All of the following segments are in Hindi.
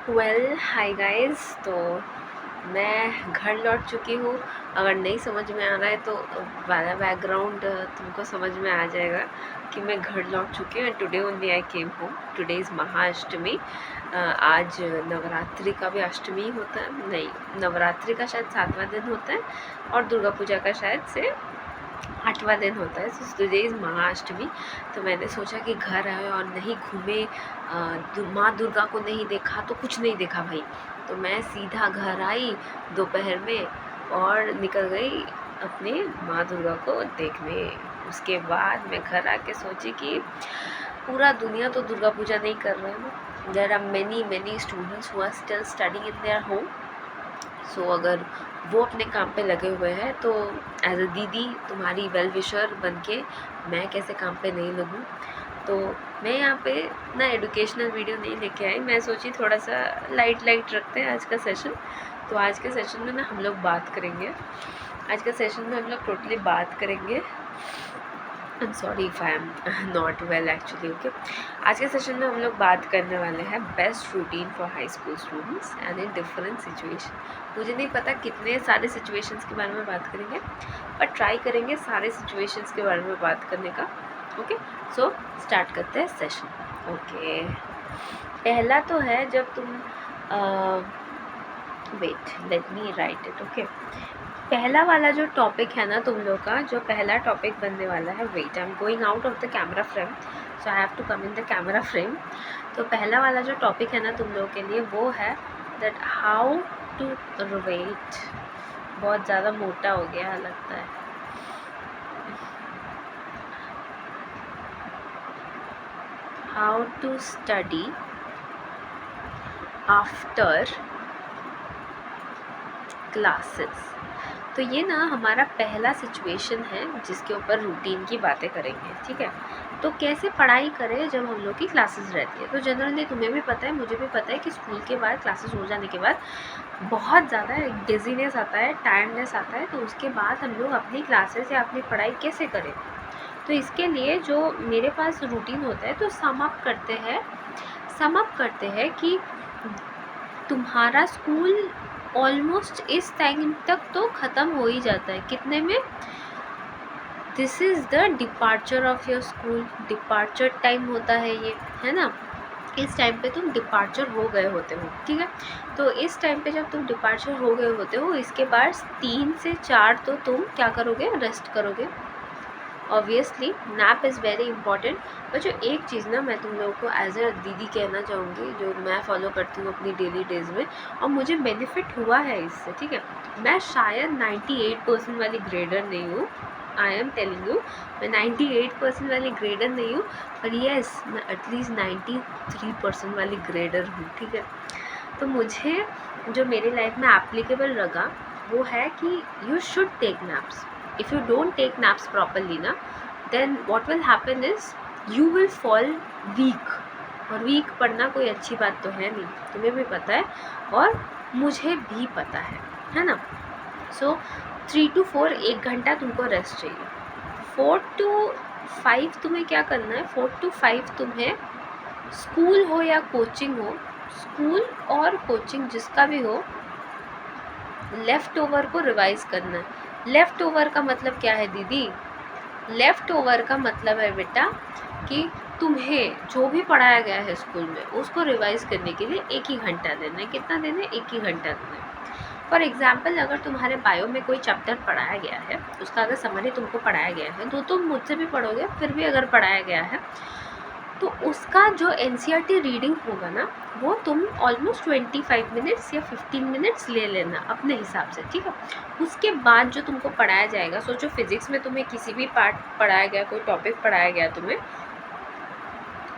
Hi guys. तो मैं घर लौट चुकी हूँ। अगर नहीं समझ में आ रहा है तो वाला बैकग्राउंड तुमको समझ में आ जाएगा कि मैं घर लौट चुकी हूँ। Today only I came home. Today is Mahashtami. आज नवरात्रि का भी अष्टमी होता है, नहीं, नवरात्रि का शायद 7वां दिन होता है और दुर्गा पूजा का शायद से 8वां दिन होता है। So today is Mahashtami. तो मैंने सोचा कि घर आए और नहीं घूमे, माँ दुर्गा को नहीं देखा तो कुछ नहीं देखा भाई। तो मैं सीधा घर आई दोपहर में और निकल गई अपने माँ दुर्गा को देखने। उसके बाद मैं घर आके सोची कि पूरा दुनिया तो दुर्गा पूजा नहीं कर रहे हैं। There are many students who are still studying in their home. So अगर वो अपने काम पे लगे हुए हैं तो एज अ दीदी तुम्हारी वेल विशर बन के मैं कैसे काम पे नहीं लगूँ। तो मैं यहाँ पे ना एडुकेशनल वीडियो नहीं लेके आई। मैं सोची थोड़ा सा लाइट रखते हैं आज का सेशन। तो आज के सेशन में ना हम लोग बात करेंगे, आज के सेशन में हम लोग टोटली बात करेंगे। I am sorry if I am not well actually. Okay, आज के सेशन में हम लोग बात करने वाले हैं best routine for high school students and in different situation. मुझे नहीं पता कितने सारे सिचुएशंस के बारे में बात करेंगे, पर ट्राई करेंगे सारे सिचुएशंस के बारे में बात करने का। ओके, सो स्टार्ट करते हैं सेशन। ओके, पहला तो है जब तुम wait let me write it. Okay, पहला वाला जो टॉपिक है ना तुम लोग का, जो पहला टॉपिक बनने वाला है, wait I am going out of the camera frame, so I have to come in the camera frame. तो पहला वाला जो टॉपिक है ना तुम लोगों के लिए वो है दैट हाउ टू वेट। बहुत ज़्यादा मोटा हो गया लगता है। How to study after classes. तो ये ना हमारा पहला सिचुएशन है जिसके ऊपर रूटीन की बातें करेंगे। ठीक है, तो कैसे पढ़ाई करें जब हम लोग की क्लासेस रहती है। तो जनरली तुम्हें भी पता है, मुझे भी पता है कि स्कूल के बाद क्लासेस हो जाने के बाद बहुत ज़्यादा डिजीनेस आता है, टायर्डनेस आता है। तो उसके बाद हम लोग अपनी क्लासेस या अपनी पढ़ाई कैसे करें। तो इसके लिए जो मेरे पास रूटीन होता है, तो सम अप करते हैं कि तुम्हारा स्कूल ऑलमोस्ट इस टाइम तक तो ख़त्म हो ही जाता है। कितने में? This is the departure of your school. Departure time होता है ये, है ना। इस टाइम पे तुम डिपार्चर हो गए होते हो। ठीक है, तो इस टाइम पे जब तुम डिपार्चर हो गए होते हो, इसके बाद 3 से 4 तो तुम क्या करोगे, रेस्ट करोगे। Obviously nap is very important. पर जो एक चीज़ ना मैं तुम लोगों को एज अ दीदी कहना चाहूँगी, जो मैं फॉलो करती हूँ अपनी डेली डेज़ में और मुझे बेनिफिट हुआ है इससे। ठीक है, मैं शायद 98% वाली ग्रेडर नहीं हूँ, आई एम टेलिंग यू, मैं 98% वाली ग्रेडर नहीं हूँ, पर येस मैं एटलीस्ट 93% वाली ग्रेडर हूँ। ठीक है, तो मुझे जो मेरी लाइफ में एप्लीकेबल लगा वो है कि you should take naps. if you don't take naps properly ना, then what will happen is you will fall weak। और वीक पढ़ना कोई अच्छी बात तो है नहीं, तुम्हें भी पता है और मुझे भी पता है ना। सो 3 to 4 1 घंटा तुमको रेस्ट चाहिए। 4 to 5 तुम्हें क्या करना है, 4 to 5 तुम्हें स्कूल हो या कोचिंग हो, स्कूल और कोचिंग जिसका भी हो, लेफ़्ट ओवर को रिवाइज़ करना है। लेफ़्ट ओवर का मतलब क्या है दीदी? लेफ़्ट ओवर का मतलब है बेटा कि तुम्हें जो भी पढ़ाया गया है स्कूल में उसको रिवाइज़ करने के लिए 1 ही घंटा देना है। कितना देना है? 1 ही घंटा देना है। फॉर एग्ज़ाम्पल, अगर तुम्हारे बायो में कोई चैप्टर पढ़ाया गया है, उसका अगर समरी तुमको पढ़ाया गया है तो तुम मुझसे भी पढ़ोगे, फिर भी अगर पढ़ाया गया है तो उसका जो एनसीईआरटी रीडिंग होगा ना, वो तुम ऑलमोस्ट 25 मिनट्स या 15 मिनट्स ले लेना अपने हिसाब से। ठीक है, उसके बाद जो तुमको पढ़ाया जाएगा, सोचो फिज़िक्स में तुम्हें किसी भी पार्ट पढ़ाया गया, कोई टॉपिक पढ़ाया गया तुम्हें,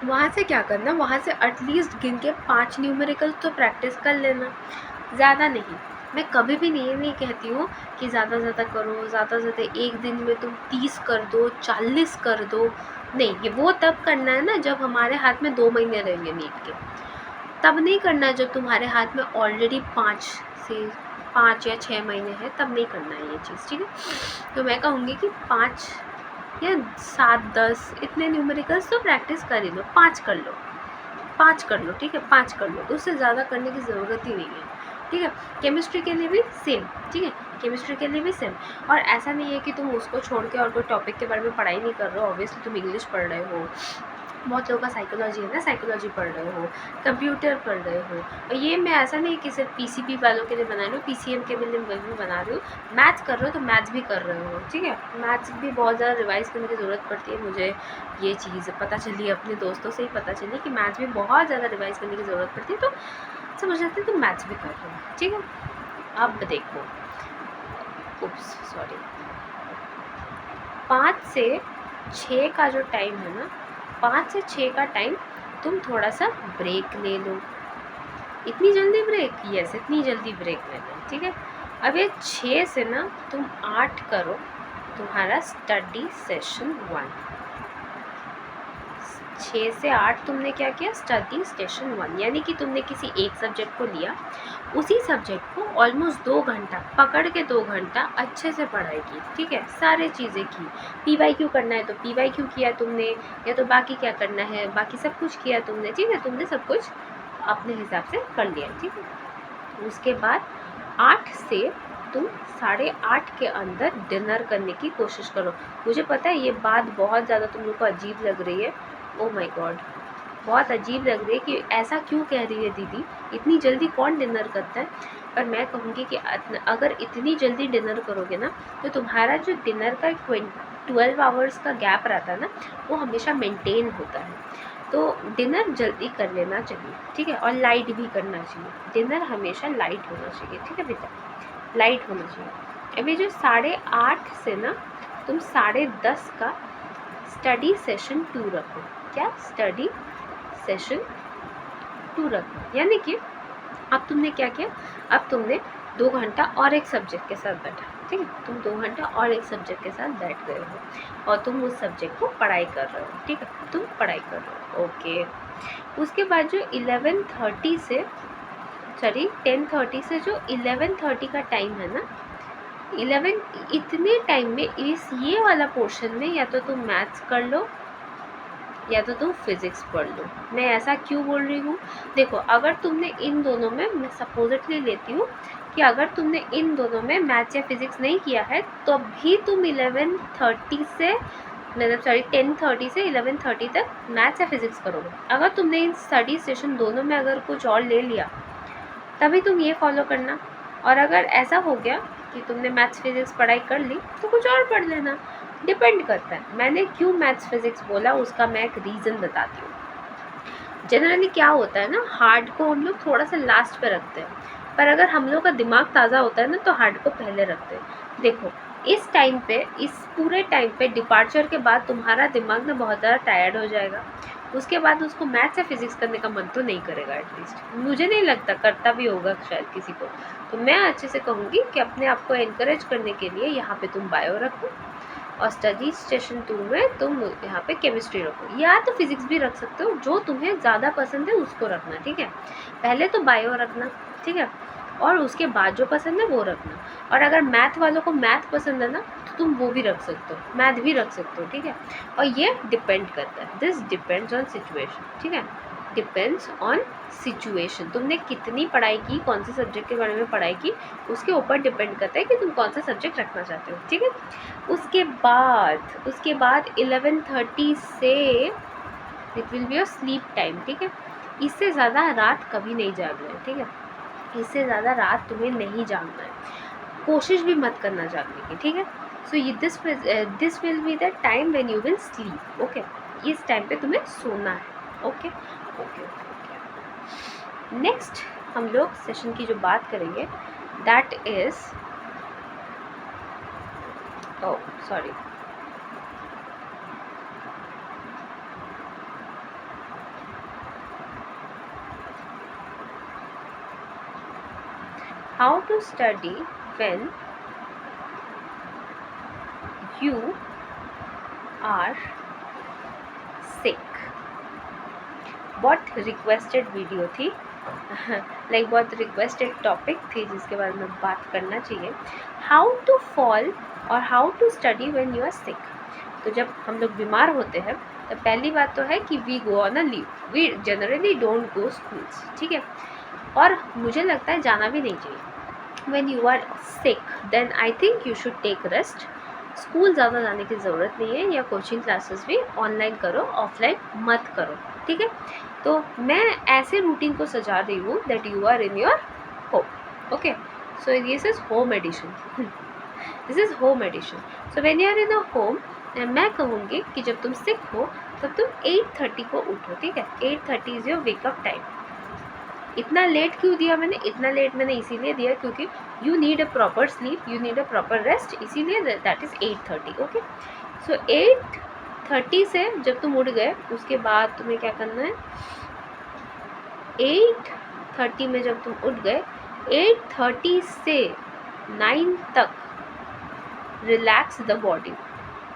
वहाँ से क्या करना, वहाँ से एटलीस्ट गिन के 5 न्यूमेरिकल तो प्रैक्टिस कर लेना, ज़्यादा नहीं। मैं कभी भी नहीं कहती हूँ कि ज़्यादा करो, ज़्यादा एक दिन में तुम 30 कर दो, 40 कर दो, नहीं। ये वो तब करना है ना जब हमारे हाथ में 2 महीने रहेंगे नीट के, तब नहीं करना है जब तुम्हारे हाथ में ऑलरेडी 5 या 6 महीने हैं, तब नहीं करना है ये चीज़। ठीक है, तो मैं कहूँगी कि 5 या 7 10 इतने न्यूमेरिकल्स तो प्रैक्टिस कर ही लो, 5 कर लो। 5 कर लो, ठीक है, 5 कर लो, उससे ज़्यादा करने की ज़रूरत ही नहीं है, ठीक है। केमिस्ट्री के लिए भी सेम, ठीक है, केमिस्ट्री के लिए भी सेम। और ऐसा नहीं है कि तुम उसको छोड़ के और कोई टॉपिक के बारे में पढ़ाई नहीं कर रहे हो, ऑब्वियसली तुम इंग्लिश पढ़ रहे हो, बहुत लोगों का साइकोलॉजी है ना, साइकोलॉजी पढ़ रहे हो, कंप्यूटर पढ़ रहे हो। और ये मैं ऐसा नहीं कि सिर्फ पीसीपी वालों के लिए बना रही हूँ, पीसीएम के लिए भी बना रही हूँ। मैथ्स कर रहे हो तो मैथ्स भी कर रहे हो, ठीक है। मैथ्स भी बहुत ज़्यादा रिवाइज़ करने की ज़रूरत पड़ती है, मुझे ये चीज़ पता चली, अपने दोस्तों से ही पता चली कि मैथ्स भी बहुत ज़्यादा रिवाइज़ करने की ज़रूरत पड़ती है। तो समझ आती है तुम मैथ्स भी कर रहे हो, ठीक है। अब देखो, उप्स सॉरी, 5 से 6 का जो टाइम है ना, 5 से 6 का टाइम तुम थोड़ा सा ब्रेक ले लो। इतनी जल्दी ब्रेक? यस, इतनी जल्दी ब्रेक ले लो, ठीक है। अब ये 6 से ना तुम 8 करो तुम्हारा स्टडी सेशन 1। 6 से 8 तुमने क्या किया? स्टडी सेशन 1, यानी कि तुमने किसी एक सब्जेक्ट को लिया, उसी सब्जेक्ट को ऑलमोस्ट 2 घंटा पकड़ के 2 घंटा अच्छे से पढ़ाई की, ठीक है, सारे चीज़ें की। पीवाईक्यू करना है तो पीवाईक्यू किया तुमने, या तो बाकी क्या करना है, बाकी सब कुछ किया तुमने, ठीक है, तुमने सब कुछ अपने हिसाब से कर लिया, ठीक है। उसके बाद 8 से तुम 8:30 के अंदर डिनर करने की कोशिश करो। मुझे पता है ये बात बहुत ज़्यादा तुम लोग को अजीब लग रही है, ओह माय गॉड, बहुत अजीब लग रही है कि ऐसा क्यों कह रही है दीदी, इतनी जल्दी कौन डिनर करता है। पर मैं कहूँगी कि अगर इतनी जल्दी डिनर करोगे ना, तो तुम्हारा जो डिनर का 12 आवर्स का गैप रहता है ना, वो हमेशा मेंटेन होता है। तो डिनर जल्दी कर लेना चाहिए, ठीक है, और लाइट भी करना चाहिए। डिनर हमेशा लाइट होना चाहिए, ठीक है बेटा, लाइट होना चाहिए। अभी जो 8:30 से ना तुम 10:30 का स्टडी सेशन 2 रखो। क्या? स्टडी सेशन 2 रखो, यानी कि अब तुमने क्या किया, अब तुमने 2 घंटा और एक सब्जेक्ट के साथ बैठा, ठीक है, तुम 2 घंटा और एक सब्जेक्ट के साथ बैठ गए हो और तुम उस सब्जेक्ट को पढ़ाई कर रहे हो, ठीक है, तुम पढ़ाई कर रहे हो, ओके। उसके बाद जो 10:30 से जो 11:30 का टाइम है ना, 11 इतने टाइम में इस ये वाला पोर्शन में या तो तुम मैथ्स कर लो या तो तुम फिज़िक्स पढ़ लो। मैं ऐसा क्यों बोल रही हूँ, देखो, अगर तुमने इन दोनों में, मैं सपोजिटली लेती हूँ कि अगर तुमने इन दोनों में मैथ्स या फिज़िक्स नहीं किया है तो भी तुम 11:30 से, मतलब सॉरी 10:30 से 11:30 तक मैथ्स या फिज़िक्स करोगे। अगर तुमने इन स्टडी सेशन दोनों में अगर कुछ और ले लिया तभी तुम ये फॉलो करना, और अगर ऐसा हो गया कि तुमने मैथ्स फिज़िक्स पढ़ाई कर ली तो कुछ और पढ़ लेना, डिपेंड करता है। मैंने क्यों मैथ्स फिज़िक्स बोला उसका मैं एक रीज़न बताती हूँ। जनरली क्या होता है ना, हार्ड को हम लोग थोड़ा सा लास्ट पे रखते हैं, पर अगर हम लोग का दिमाग ताज़ा होता है ना तो हार्ड को पहले रखते हैं। देखो, इस टाइम पे, इस पूरे टाइम पे डिपार्चर के बाद तुम्हारा दिमाग ना बहुत ज़्यादा टायर्ड हो जाएगा, उसके बाद उसको मैथ्स या फिज़िक्स करने का मन तो नहीं करेगा, एटलीस्ट मुझे नहीं लगता करता भी होगा शायद किसी को। तो मैं अच्छे से कहूँगी कि अपने आप को एनकरेज करने के लिए यहाँ पे तुम बायो रखो और स्टडी सेशन 2 में तुम यहाँ पे केमिस्ट्री रखो, या तो फिज़िक्स भी रख सकते हो, जो तुम्हें ज़्यादा पसंद है उसको रखना, ठीक है। पहले तो बायो रखना, ठीक है, और उसके बाद जो पसंद है वो रखना। और अगर मैथ वालों को मैथ पसंद है ना तो तुम वो भी रख सकते हो, मैथ भी रख सकते हो, ठीक है। और ये डिपेंड करता है, दिस डिपेंड्स ऑन सिचुएशन, ठीक है, डिपेंड्स ऑन सिचुएशन। तुमने कितनी पढ़ाई की, कौन से सब्जेक्ट के बारे में पढ़ाई की, उसके ऊपर डिपेंड करता है कि तुम कौन सा सब्जेक्ट रखना चाहते हो, ठीक है। उसके बाद 11:30 से it will be your sleep time, ठीक है। इससे ज़्यादा रात कभी नहीं जागना है, ठीक है, इससे ज़्यादा रात तुम्हें नहीं जागना है, कोशिश भी मत करना जागने की, ठीक है। So this will be the time when you will sleep, okay. इस टाइम पे तुम्हें सोना है, ओके ओके ओके। नेक्स्ट हम लोग सेशन की जो बात करेंगे that is, oh sorry, how to study when you are sick। बहुत रिक्वेस्टेड वीडियो थी लाइक बहुत रिक्वेस्टेड टॉपिक थी जिसके बारे में बात करना चाहिए, हाउ टू फॉल और how to study when you are sick. तो जब हम लोग बीमार होते हैं तो पहली बात तो है कि we go on a leave, we generally don't go schools, ठीक है। और मुझे लगता है जाना भी नहीं चाहिए। When you are sick then I think you should take rest. School ज़्यादा जाने की ज़रूरत नहीं है, या कोचिंग क्लासेस भी ऑनलाइन करो, ऑफलाइन मत करो, ठीक है। तो मैं ऐसे रूटीन को सजा रही हूँ that you are in your home, okay. So this is home edition, this is home edition. So when you are in a home, मैं कहूँगी कि जब तुम सिक हो तब तुम 8:30 को उठो, ठीक है। 8:30 इज़ योर वेकअप टाइम। इतना लेट क्यों दिया मैंने? इतना लेट मैंने इसीलिए दिया क्योंकि you need a proper sleep, you need a proper rest, इसीलिए दैट इज़ 8:30, ओके। सो 8:30 से जब तुम उठ गए उसके बाद तुम्हें क्या करना है? 8:30 में जब तुम उठ गए, 8:30 से 9 तक रिलैक्स द बॉडी,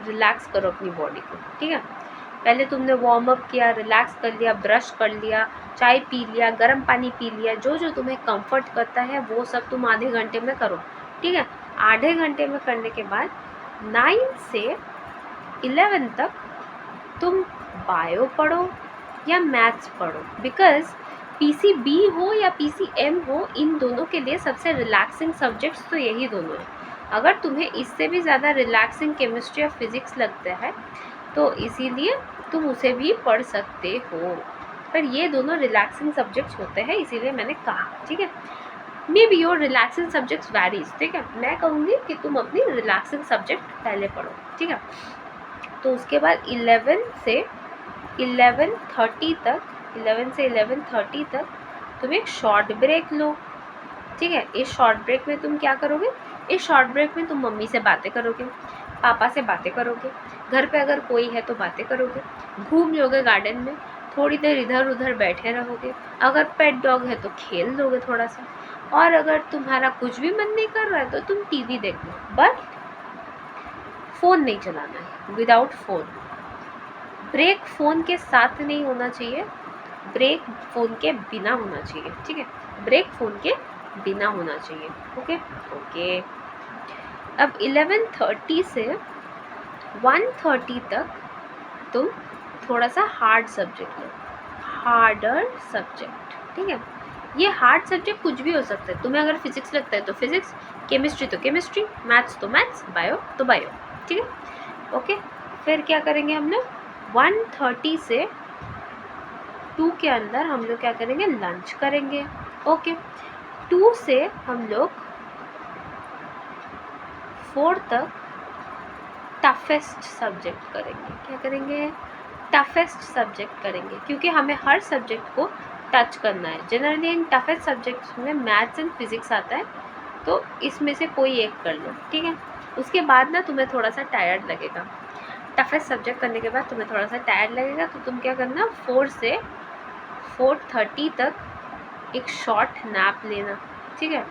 रिलैक्स करो अपनी बॉडी को, ठीक है। पहले तुमने वार्म अप किया, रिलैक्स कर लिया, ब्रश कर लिया, चाय पी लिया, गर्म पानी पी लिया, जो जो तुम्हें कंफर्ट करता है वो सब तुम आधे घंटे में करो, ठीक है। आधे घंटे में करने के बाद 9 से 11 तक तुम बायो पढ़ो या मैथ्स पढ़ो, बिकॉज PCB हो या PCM हो, इन दोनों के लिए सबसे रिलैक्सिंग सब्जेक्ट्स तो यही दोनों हैं। अगर तुम्हें इससे भी ज़्यादा रिलैक्सिंग केमिस्ट्री और फिज़िक्स लगता है तो इसीलिए तुम उसे भी पढ़ सकते हो, पर ये दोनों रिलैक्सिंग सब्जेक्ट्स होते हैं, इसीलिए मैंने कहा, ठीक है। May be your relaxing subjects varies, ठीक है। मैं कहूँगी कि तुम अपनी रिलैक्सिंग सब्जेक्ट पहले पढ़ो, ठीक है। तो उसके बाद 11 से 11:30 तक, 11 से 11:30 तक तुम एक शॉर्ट ब्रेक लो, ठीक है। इस शॉर्ट ब्रेक में तुम क्या करोगे? इस शॉर्ट ब्रेक में तुम मम्मी से बातें करोगे, पापा से बातें करोगे, घर पे अगर कोई है तो बातें करोगे, घूम लोगे गार्डन में, थोड़ी देर इधर उधर बैठे रहोगे, अगर पेट डॉग है तो खेल लोगे थोड़ा सा, और अगर तुम्हारा कुछ भी मन नहीं कर रहा है तो तुम टीवी देख लो, बट फ़ोन नहीं चलाना है, विदाउट फ़ोन। ब्रेक फ़ोन के साथ नहीं होना चाहिए, ब्रेक फ़ोन के बिना होना चाहिए, ठीक है। ब्रेक फ़ोन के बिना होना चाहिए, ओके ओके। अब 11:30 से 1:30 तक तुम थोड़ा सा हार्ड सब्जेक्ट लो, हार्डर सब्जेक्ट, ठीक है। ये हार्ड सब्जेक्ट कुछ भी हो सकता है, तुम्हें अगर फिजिक्स लगता है तो फिजिक्स, केमिस्ट्री तो केमिस्ट्री, मैथ्स तो मैथ्स, बायो तो बायो, ठीक है, ओके। फिर क्या करेंगे हम लोग? 1:30 से 2 के अंदर हम लोग क्या करेंगे? लंच करेंगे, ओके। 2 से हम लोग 4 तक टफेस्ट सब्जेक्ट करेंगे। क्या करेंगे? टफेस्ट सब्जेक्ट करेंगे, क्योंकि हमें हर सब्जेक्ट को टच करना है। जनरली इन टफेस्ट सब्जेक्ट्स में मैथ्स एंड फिजिक्स आता है, तो इसमें से कोई एक कर लो, ठीक है। उसके बाद ना तुम्हें थोड़ा सा टायर्ड लगेगा, टफेस्ट सब्जेक्ट करने के बाद तुम्हें थोड़ा सा टायर्ड लगेगा, तो तुम क्या करना? 4 से 4:30 तक एक शॉर्ट नैप लेना, ठीक है,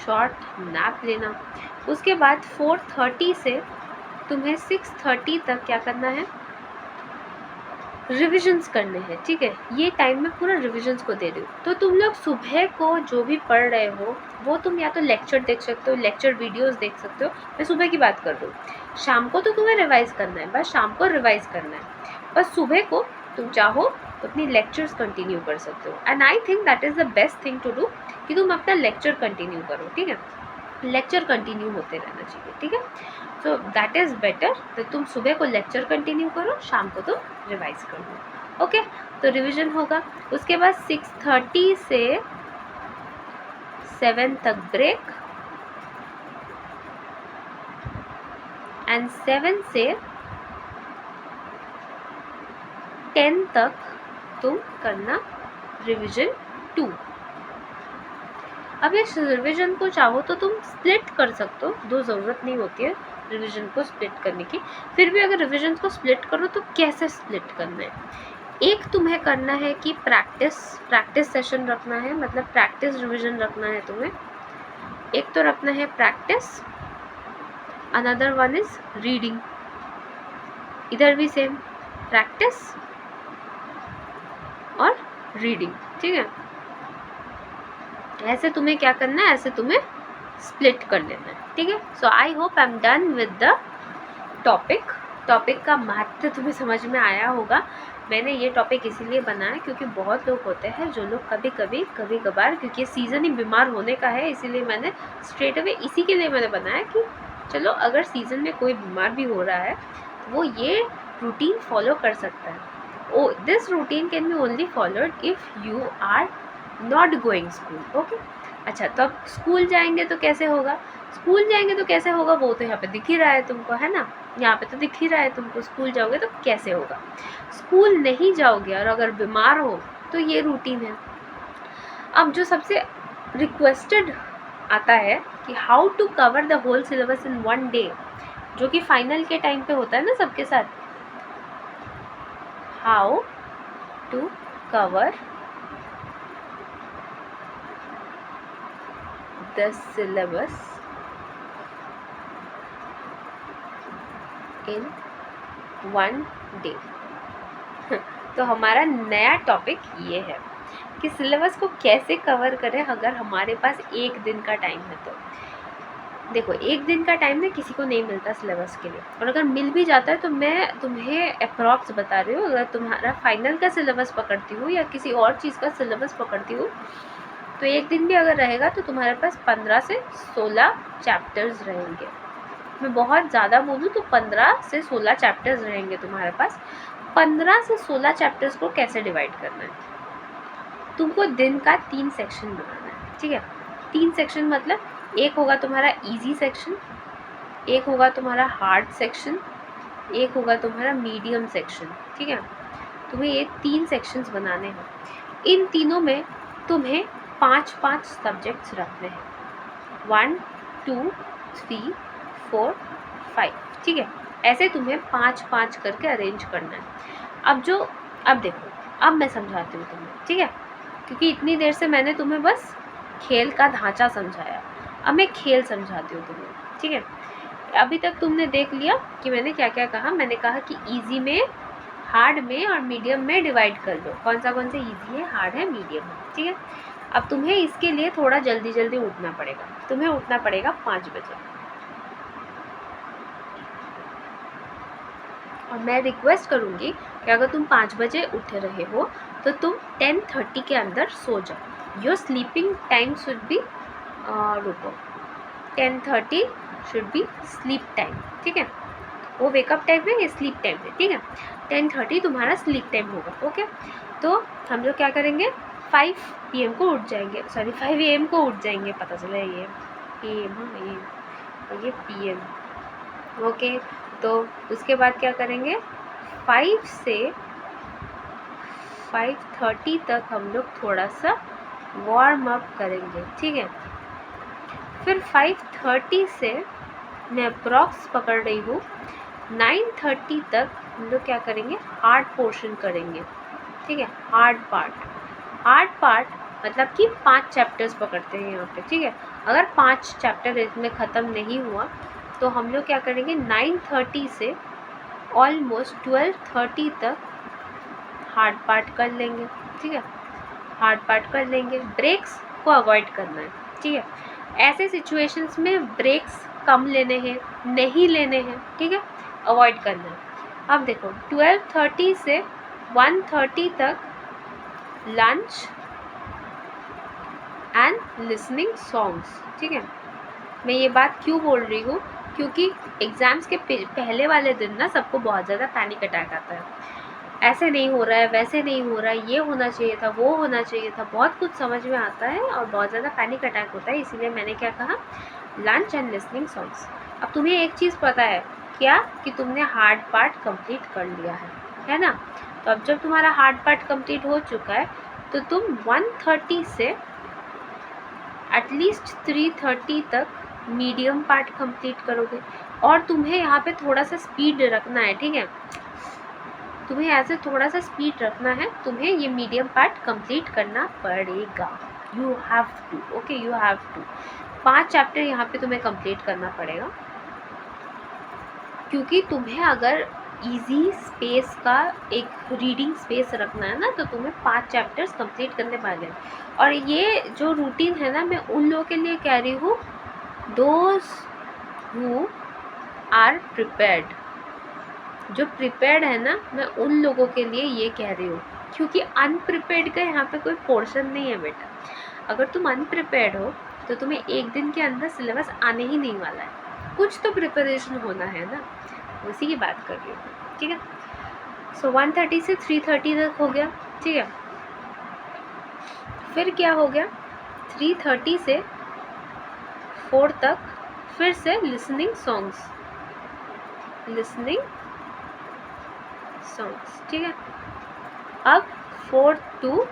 शॉर्ट नैप लेना। उसके बाद 4:30 से तुम्हें 6:30 तक क्या करना है? रिविजन्स करने हैं, ठीक है। ये टाइम मैं पूरा रिविजन्स को दे रही हूँ। तो तुम लोग सुबह को जो भी पढ़ रहे हो वो तुम या तो लेक्चर देख सकते हो, लेक्चर वीडियोस देख सकते हो, मैं सुबह की बात कर रही हूँ। शाम को तो तुम्हें रिवाइज करना है, बस शाम को रिवाइज करना है, बस सुबह को तुम चाहो तो अपनी लेक्चर्स कंटिन्यू कर सकते हो। And I think that is the best thing to do, कि तुम अपना लेक्चर कंटिन्यू करो, ठीक है। लेक्चर कंटिन्यू होते रहना चाहिए, ठीक है। So that is better. तो तुम सुबह को लेक्चर कंटिन्यू करो, शाम को तुम रिवाइज कर लो, ओके। तो रिवीजन होगा। उसके बाद 6:30 से 7 तक ब्रेक, एंड 7 से 10 तक तुम करना रिवीजन 2। अब इस रिवीजन को चाहो तो तुम स्प्लिट कर सकते हो, दो ज़रूरत नहीं होती है रिवीजन को स्प्लिट करने की। फिर भी अगर रिवीजन को स्प्लिट करो तो कैसे स्प्लिट करना है? एक तुम्हें करना है कि प्रैक्टिस सेशन रखना है, मतलब प्रैक्टिस रिवीजन रखना है तुम्हें। एक तो रखना है practice, another one is reading. इधर भी सेम, प्रैक्टिस और रीडिंग, ठीक है। ऐसे तुम्हें क्या करना है? ऐसे तुम्हें स्प्लिट कर लेना है, ठीक है। So I hope I am done with the topic. Topic का महत्व तुम्हें समझ में आया होगा। मैंने ये टॉपिक इसीलिए बनाया क्योंकि बहुत लोग होते हैं जो लोग कभी कभार, क्योंकि ये सीज़न ही बीमार होने का है, इसीलिए मैंने स्ट्रेट अवे इसी के लिए मैंने बनाया कि चलो अगर सीज़न में कोई बीमार भी हो रहा है तो वो ये रूटीन फॉलो कर सकता है। This routine can be only followed if you are not going school. Okay, अच्छा, तो अब स्कूल जाएंगे तो कैसे होगा? स्कूल जाएंगे तो कैसे होगा वो तो यहाँ पे दिख ही रहा है तुमको, है ना? यहाँ पे तो दिख ही रहा है तुमको। स्कूल जाओगे तो कैसे होगा? स्कूल नहीं जाओगे और अगर बीमार हो तो ये रूटीन है। अब जो सबसे रिक्वेस्टेड आता है कि how to cover the whole syllabus in 1 day, जो कि फाइनल के टाइम पे होता है ना सबके साथ। How to cover the syllabus in 1 day. तो हमारा नया टॉपिक ये है कि सिलेबस को कैसे कवर करें अगर हमारे पास 1 दिन का टाइम है। तो देखो, 1 दिन का टाइम ना किसी को नहीं मिलता सिलेबस के लिए, और अगर मिल भी जाता है तो मैं तुम्हें अप्रॉक्स बता रही हूँ। अगर तुम्हारा फाइनल का सिलेबस पकड़ती हूँ या किसी और चीज़ का सिलेबस पकड़ती हूँ तो 1 दिन भी अगर रहेगा तो तुम्हारे पास 15 से 16 चैप्टर्स रहेंगे। मैं बहुत ज़्यादा बोलूँ तो 15 से 16 चैप्टर्स रहेंगे तुम्हारे पास। 15 से 16 चैप्टर्स को कैसे डिवाइड करना है? तुमको दिन का 3 सेक्शन बनाना है, ठीक है? 3 सेक्शन मतलब एक होगा तुम्हारा इजी सेक्शन, एक होगा तुम्हारा हार्ड सेक्शन, एक होगा तुम्हारा मीडियम सेक्शन, ठीक है? तुम्हें ये 3 सेक्शंस बनाने हैं। इन तीनों में तुम्हें 5-5 सब्जेक्ट्स रखने हैं, 1 2 3 4 5, ठीक है? ऐसे तुम्हें 5-5 करके अरेंज करना है। अब देखो, अब मैं समझाती हूँ तुम्हें, ठीक है? क्योंकि इतनी देर से मैंने तुम्हें बस खेल का ढांचा समझाया, अब मैं खेल समझाती हूँ तुम्हें, ठीक है? अभी तक तुमने देख लिया कि मैंने क्या क्या कहा। मैंने कहा कि इजी में, हार्ड में और मीडियम में डिवाइड कर दो। कौन सा इजी है, हार्ड है, मीडियम है, ठीक है? अब तुम्हें इसके लिए थोड़ा जल्दी उठना पड़ेगा। तुम्हें उठना पड़ेगा 5 बजे, और मैं रिक्वेस्ट करूँगी कि अगर तुम 5 बजे उठ रहे हो तो तुम 10:30 के अंदर सो जाओ। Your sleeping time should be 10:30 should be sleep time, ठीक है? वो वेकअप टाइम है, ये स्लीप टाइम है, ठीक है? 10:30 तुम्हारा स्लीप टाइम होगा, ओके? तो हम लोग क्या करेंगे, 5 PM को उठ जाएंगे, सॉरी 5 AM को उठ जाएंगे। पता चला ये AM, ये PM, ओके? तो उसके बाद क्या करेंगे, 5 से 5:30 तक हम लोग थोड़ा सा वार्म अप करेंगे, ठीक है? फिर 5:30 से मैं अप्रॉक्स पकड़ रही हूँ 9:30 तक हम लोग क्या करेंगे, हार्ड पोर्शन करेंगे, ठीक है? हार्ड पार्ट मतलब कि 5 चैप्टर्स पकड़ते हैं यहाँ पे, ठीक है? अगर 5 चैप्टर इसमें ख़त्म नहीं हुआ तो हम लोग क्या करेंगे, 9:30 से ऑलमोस्ट 12:30 तक हार्ड पार्ट कर लेंगे, ठीक है? हार्ड पार्ट कर लेंगे। ब्रेक्स को अवॉइड करना है, ठीक है? ऐसे सिचुएशंस में ब्रेक्स कम लेने हैं, नहीं लेने हैं, ठीक है? अवॉइड करना है। अब देखो, 12:30 से 1:30 तक लंच एंड लिसनिंग सॉन्ग्स, ठीक है? मैं ये बात क्यों बोल रही हूँ, क्योंकि एग्ज़ाम्स के पहले वाले दिन ना सबको बहुत ज़्यादा पैनिक अटैक आता है। ऐसे नहीं हो रहा है, वैसे नहीं हो रहा है, ये होना चाहिए था, वो होना चाहिए था, बहुत कुछ समझ में आता है और बहुत ज़्यादा पैनिक अटैक होता है। इसीलिए मैंने क्या कहा, लंच एंड लिसनिंग सॉन्ग्स। अब तुम्हें एक चीज़ पता है क्या, कि तुमने हार्ड पार्ट कंप्लीट कर लिया है ना? तो अब जब तुम्हारा हार्ड पार्ट कंप्लीट हो चुका है तो तुम 1:30 से एटलीस्ट 3:30 तक मीडियम पार्ट कंप्लीट करोगे। और तुम्हें यहाँ पे थोड़ा सा स्पीड रखना है, ठीक है? तुम्हें ऐसे थोड़ा सा स्पीड रखना है, तुम्हें ये मीडियम पार्ट कंप्लीट करना पड़ेगा। You have to, okay, you have to. 5 chapter यहाँ पे तुम्हें कंप्लीट करना पड़ेगा, क्योंकि तुम्हें अगर इजी स्पेस का एक रीडिंग स्पेस रखना है ना तो तुम्हें 5 चैप्टर्स कंप्लीट करने वाले हैं। और ये जो रूटीन है ना, मैं उन लोगों के लिए कह रही हूँ, दोज हु आर प्रिपेयर्ड, जो प्रिपेयर्ड है ना, मैं उन लोगों के लिए ये कह रही हूँ, क्योंकि अनप्रिपेयर्ड का यहाँ पे कोई पोर्शन नहीं है बेटा। अगर तुम अनप्रिपेयर्ड हो तो तुम्हें एक दिन के अंदर सिलेबस आने ही नहीं वाला है, कुछ तो प्रिपरेशन होना है ना, उसी की बात कर रही हूँ, ठीक है। सो 1:30 से 3:30 तक हो गया, ठीक है। फिर क्या हो गया, 3:30 से 4 तक फिर से लिसनिंग सॉन्ग्स, ठीक है। अब 4 to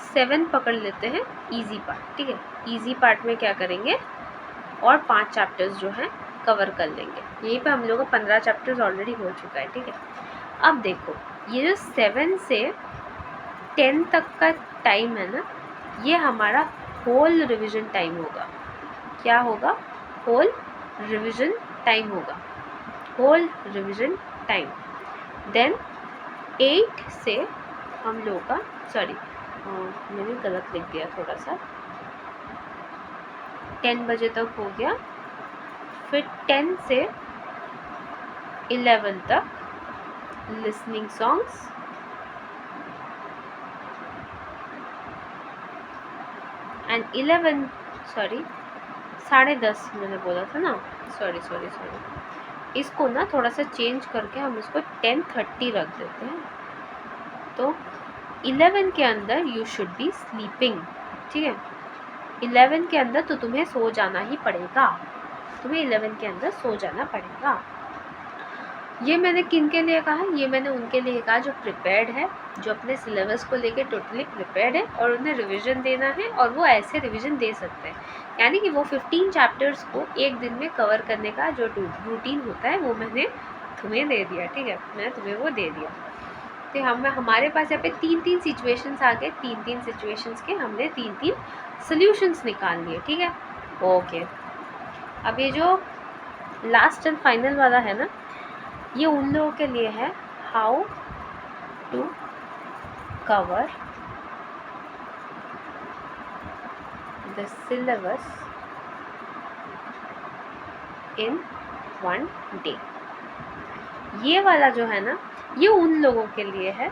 7 पकड़ लेते हैं इजी पार्ट, ठीक है। इजी पार्ट में क्या करेंगे, और 5 चैप्टर्स जो हैं कवर कर लेंगे। यहीं पे हम लोगों का 15 चैप्टर्स ऑलरेडी हो चुका है, ठीक है। अब देखो, ये जो 7 से 10 तक का टाइम है ना, ये हमारा होल रिवीजन टाइम होगा। क्या होगा, होल रिवीजन टाइम होगा, होल रिवीजन टाइम। देन 8 से हम लोगों का, सॉरी मैंने गलत लिख दिया थोड़ा सा, 10 बजे तक हो गया। फिर 10 से 11 तक लिसनिंग सॉन्ग्स, एंड 11 सॉरी 10:30 मैंने बोला था ना, सॉरी इसको ना थोड़ा सा चेंज करके हम इसको 10:30 रख देते हैं। तो 11 के अंदर यू शुड बी स्लीपिंग, ठीक है। 11 के अंदर तो तुम्हें सो जाना ही पड़ेगा, तुम्हें 11 के अंदर सो जाना पड़ेगा। ये मैंने किन के लिए कहा, ये मैंने उनके लिए कहा जो प्रिपेयर्ड है, जो अपने सिलेबस को लेके टोटली प्रिपेयर्ड है और उन्हें रिवीजन देना है, और वो ऐसे रिवीजन दे सकते हैं। यानी कि वो 15 चैप्टर्स को एक दिन में कवर करने का जो रूटीन होता है वो मैंने तुम्हें दे दिया, ठीक है। मैंने तुम्हें वो दे दिया। तो हमारे पास यहाँ पे 3-3 सिचुएशंस आ गए, 3-3 सिचुएशंस के हमने 3-3 सोल्यूशंस निकाल लिए, ठीक है। ओके, अब ये जो लास्ट एंड फाइनल वाला है ना, ये उन लोगों के लिए है, how to cover the syllabus in 1 day. ये वाला जो है ना, ये उन लोगों के लिए है,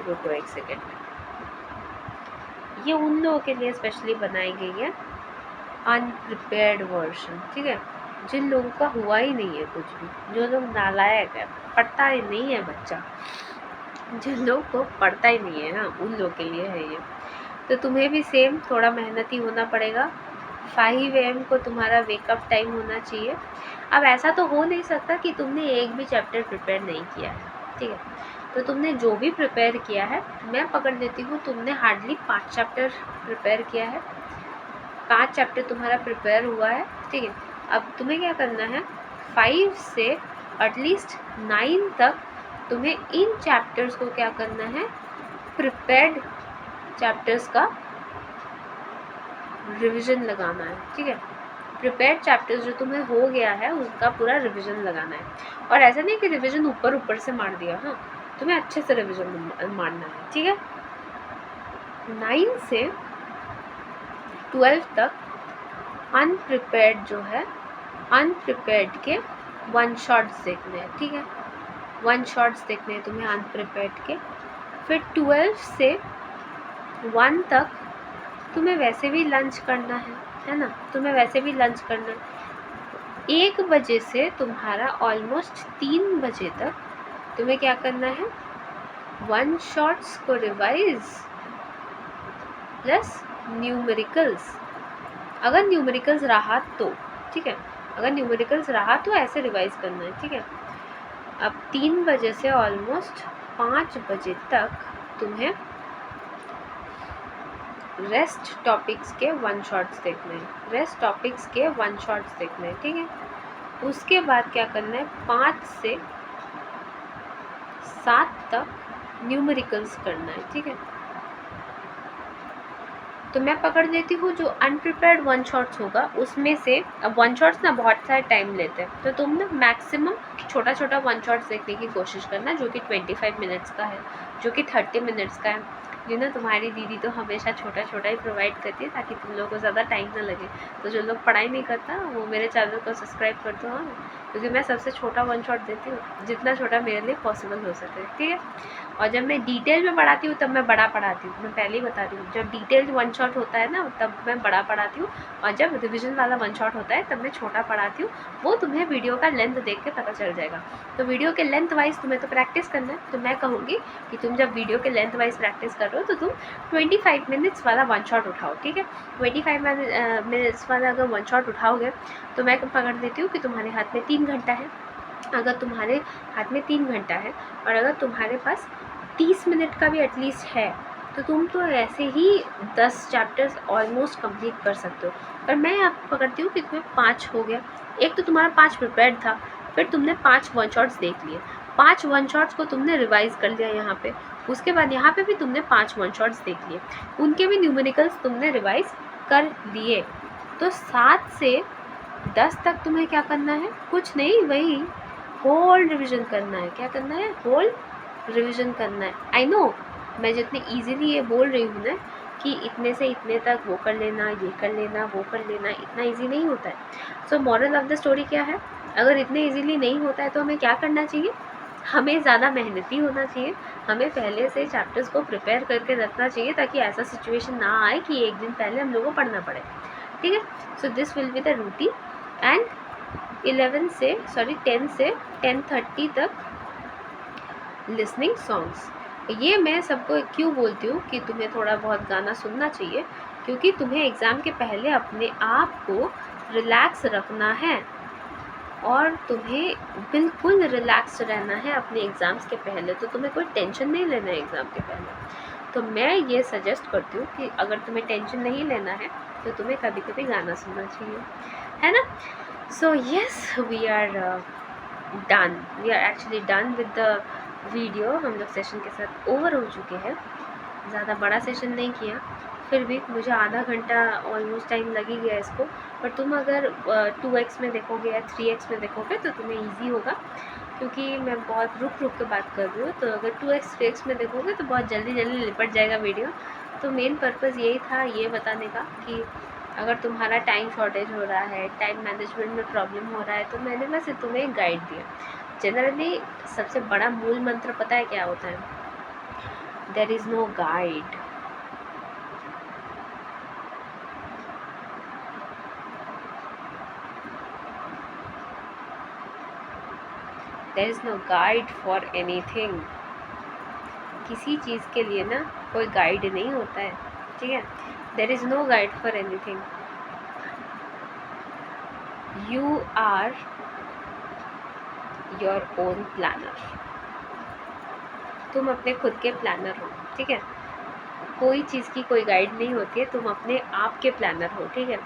रुको एक सेकेंड, ये उन लोगों के लिए स्पेशली बनाई गई है, अनप्रिपेयर्ड वर्जन, ठीक है। जिन लोगों का हुआ ही नहीं है कुछ भी, जो लोग नालायक है, पढ़ता ही नहीं है बच्चा, जिन लोगों को पढ़ता ही नहीं है ना, उन लोगों के लिए है ये। तो तुम्हें भी सेम थोड़ा मेहनती होना पड़ेगा। 5 AM को तुम्हारा वेकअप टाइम होना चाहिए। अब ऐसा तो हो नहीं सकता कि तुमने एक भी चैप्टर प्रिपेयर नहीं किया है, ठीक है। तो तुमने जो भी प्रिपेयर किया है, मैं पकड़ लेती हूँ तुमने हार्डली 5 चैप्टर प्रिपेयर किया है, 5 चैप्टर तुम्हारा प्रिपेयर हुआ है, ठीक है। अब तुम्हें क्या करना है, 5 से एटलीस्ट 9 तक तुम्हें इन चैप्टर्स को क्या करना है, प्रिपेयर्ड चैप्टर्स का रिवीजन लगाना है, ठीक है। प्रिपेयर्ड चैप्टर्स जो तुम्हें हो गया है उसका पूरा रिवीजन लगाना है। और ऐसा नहीं कि रिवीजन ऊपर से मार दिया, हाँ, तुम्हें अच्छे से रिवीजन मारना है, ठीक है। 9 से 12 तक अनप्रिपेयर्ड जो है, अनप्रिपेयर्ड के 1 शॉट्स देखने हैं, ठीक है। 1 शॉट्स देखने हैं तुम्हें अनप्रिपेयर्ड के। फिर 12 से 1 तक तुम्हें वैसे भी लंच करना है ना, तुम्हें वैसे भी लंच करना है। 1 बजे से तुम्हारा ऑलमोस्ट 3 बजे तक तुम्हें क्या करना है, 1 शॉट्स को रिवाइज प्लस न्यूमेरिकल्स, अगर न्यूमेरिकल्स रहा तो, ठीक है। अगर न्यूमेरिकल्स रहा तो ऐसे रिवाइज करना है, ठीक है। अब 3 बजे से ऑलमोस्ट 5 बजे तक तुम्हें रेस्ट टॉपिक्स के 1 शॉट्स देखने हैं, रेस्ट टॉपिक्स के 1 शॉट्स देखने हैं, ठीक है। उसके बाद क्या करना है, 5 से 7 तक न्यूमेरिकल्स करना है, ठीक है। तो मैं पकड़ लेती हूँ जो अनप्रिपेयर्ड 1 शॉट्स होगा उसमें से, अब 1 शॉट्स ना बहुत सारा टाइम लेते हैं, तो तुम ना मैक्सिमम छोटा 1 शॉट्स देखने की कोशिश करना, जो कि 25 मिनट्स का है, जो कि 30 मिनट्स का है, तुम्हारी दीदी तो हमेशा छोटा छोटा ही प्रोवाइड करती है ताकि तुम लोगों को ज़्यादा टाइम ना लगे। तो जो लोग पढ़ाई नहीं करता वो मेरे चैनल को सब्सक्राइब कर दो, हाँ, क्योंकि मैं सबसे छोटा वन शॉट देती हूँ, जितना छोटा मेरे लिए पॉसिबल हो सके, ठीक है। और जब मैं डिटेल में पढ़ाती हूँ तब मैं बड़ा पढ़ाती हूँ, मैं पहले ही बता रही हूँ। जब डिटेल्ड वन शॉट होता है ना तब मैं बड़ा पढ़ाती हूँ, और जब रिविजन वाला वन शॉट होता है तब मैं छोटा पढ़ाती हूँ। वो तुम्हें वीडियो का लेंथ देख के पता चल जाएगा। तो वीडियो के लेंथ वाइज तुम्हें तो प्रैक्टिस करना है, तो मैं कहूँगी कि तुम जब वीडियो के लेंथ वाइज प्रैक्टिस कर रहे हो तो तुम 25 मिनट्स वाला वन शॉट उठाओ, ठीक है। 25 मिनट्स वाला अगर वन शॉट उठाओगे तो मैं पकड़ देती हूँ कि तुम्हारे हाथ में 3 घंटा है। अगर तुम्हारे हाथ में 3 घंटा है और अगर तुम्हारे पास 30 मिनट का भी एटलीस्ट है तो तुम तो ऐसे ही 10 चैप्टर्स ऑलमोस्ट कंप्लीट कर सकते हो। पर मैं आपको पकड़ती हूँ कि तुम्हें 5 हो गया, एक तो तुम्हारा 5 प्रिपेयर्ड था, फिर तुमने 5 वन शॉट्स देख लिए, 5 वन शॉट्स को तुमने रिवाइज कर लिया यहाँ पे, उसके बाद यहाँ पे भी तुमने 5 वन शॉट्स देख लिए, उनके भी न्यूमेरिकल्स तुमने रिवाइज कर लिए। तो 7 से 10 तक तुम्हें क्या करना है, कुछ नहीं, वही होल रिविज़न करना है। क्या करना है, होल रिविज़न करना है। आई नो मैं जितने ईजीली ये बोल रही हूँ ना कि इतने से इतने तक वो कर लेना, ये कर लेना, वो कर लेना, इतना ईजी नहीं होता है। So moral of the story क्या है, अगर इतने ईजीली नहीं होता है तो हमें क्या करना चाहिए, हमें ज़्यादा मेहनती होना चाहिए, हमें पहले से चैप्टर्स को प्रिपेयर करके रखना चाहिए ताकि ऐसा सिचुएशन ना आए कि एक दिन पहले हम लोगों को पढ़ना पड़े, ठीक है। So this will be the routine. And 10 से 10:30 तक लिसनिंग सॉन्ग्स। ये मैं सबको क्यों बोलती हूँ कि तुम्हें थोड़ा बहुत गाना सुनना चाहिए, क्योंकि तुम्हें एग्ज़ाम के पहले अपने आप को रिलैक्स रखना है और तुम्हें बिल्कुल रिलैक्स रहना है अपने एग्ज़ाम्स के पहले। तो तुम्हें कोई टेंशन नहीं लेना है एग्ज़ाम के पहले। तो मैं ये सजेस्ट करती हूँ कि अगर तुम्हें टेंशन नहीं लेना है तो तुम्हें कभी कभी गाना सुनना चाहिए, है ना। So yes, we are actually done with the video. हम लोग सेशन के साथ ओवर हो चुके हैं, ज़्यादा बड़ा सेशन नहीं किया, फिर भी मुझे आधा घंटा ऑलमोस्ट टाइम लग ही गया इसको। पर तुम अगर 2x में देखोगे या 3x में देखोगे तो तुम्हें इजी होगा, क्योंकि मैं बहुत रुक रुक के बात कर रही हूँ। तो अगर 2x 3x में देखोगे तो बहुत जल्दी जल्दी लिपट जाएगा वीडियो। तो मेन पर्पज़ यही था ये बताने का कि अगर तुम्हारा टाइम शॉर्टेज हो रहा है, टाइम मैनेजमेंट में प्रॉब्लम हो रहा है, तो मैंने बस तुम्हें गाइड दिया। जनरली सबसे बड़ा मूल मंत्र पता है क्या होता है, there is no guide. There is no guide for anything. किसी चीज़ के लिए ना कोई गाइड नहीं होता है, ठीक है। There is no guide for anything, you are your own planner. तुम अपने खुद के प्लानर हो, ठीक है। कोई चीज़ की कोई गाइड नहीं होती है, तुम अपने आप के प्लानर हो, ठीक है।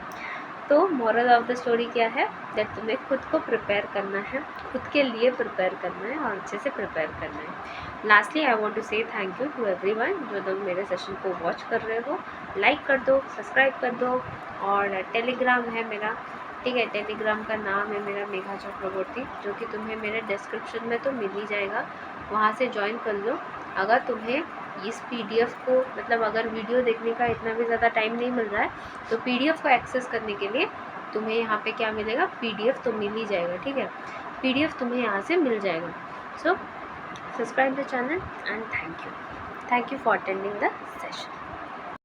तो मोरल ऑफ द स्टोरी क्या है, दैट तुम्हें खुद को प्रिपेयर करना है, खुद के लिए प्रिपेयर करना है और अच्छे से प्रिपेयर करना है। लास्टली आई वांट टू से थैंक यू टू एवरीवन जो लोग मेरे सेशन को वॉच कर रहे हो। लाइक कर दो, सब्सक्राइब कर दो, और टेलीग्राम है मेरा, ठीक है। टेलीग्राम का नाम है मेरा मेघा चक्रवर्ती, जो कि तुम्हें मेरे डिस्क्रिप्शन में तो मिल ही जाएगा, वहाँ से ज्वाइन कर लो। अगर तुम्हें इस PDF को, मतलब अगर वीडियो देखने का इतना भी ज़्यादा टाइम नहीं मिल रहा है तो PDF को एक्सेस करने के लिए तुम्हें यहाँ पे क्या मिलेगा, PDF तो मिल ही जाएगा, ठीक है। PDF तुम्हें यहाँ से मिल जाएगा। So subscribe the channel and thank you for attending the session.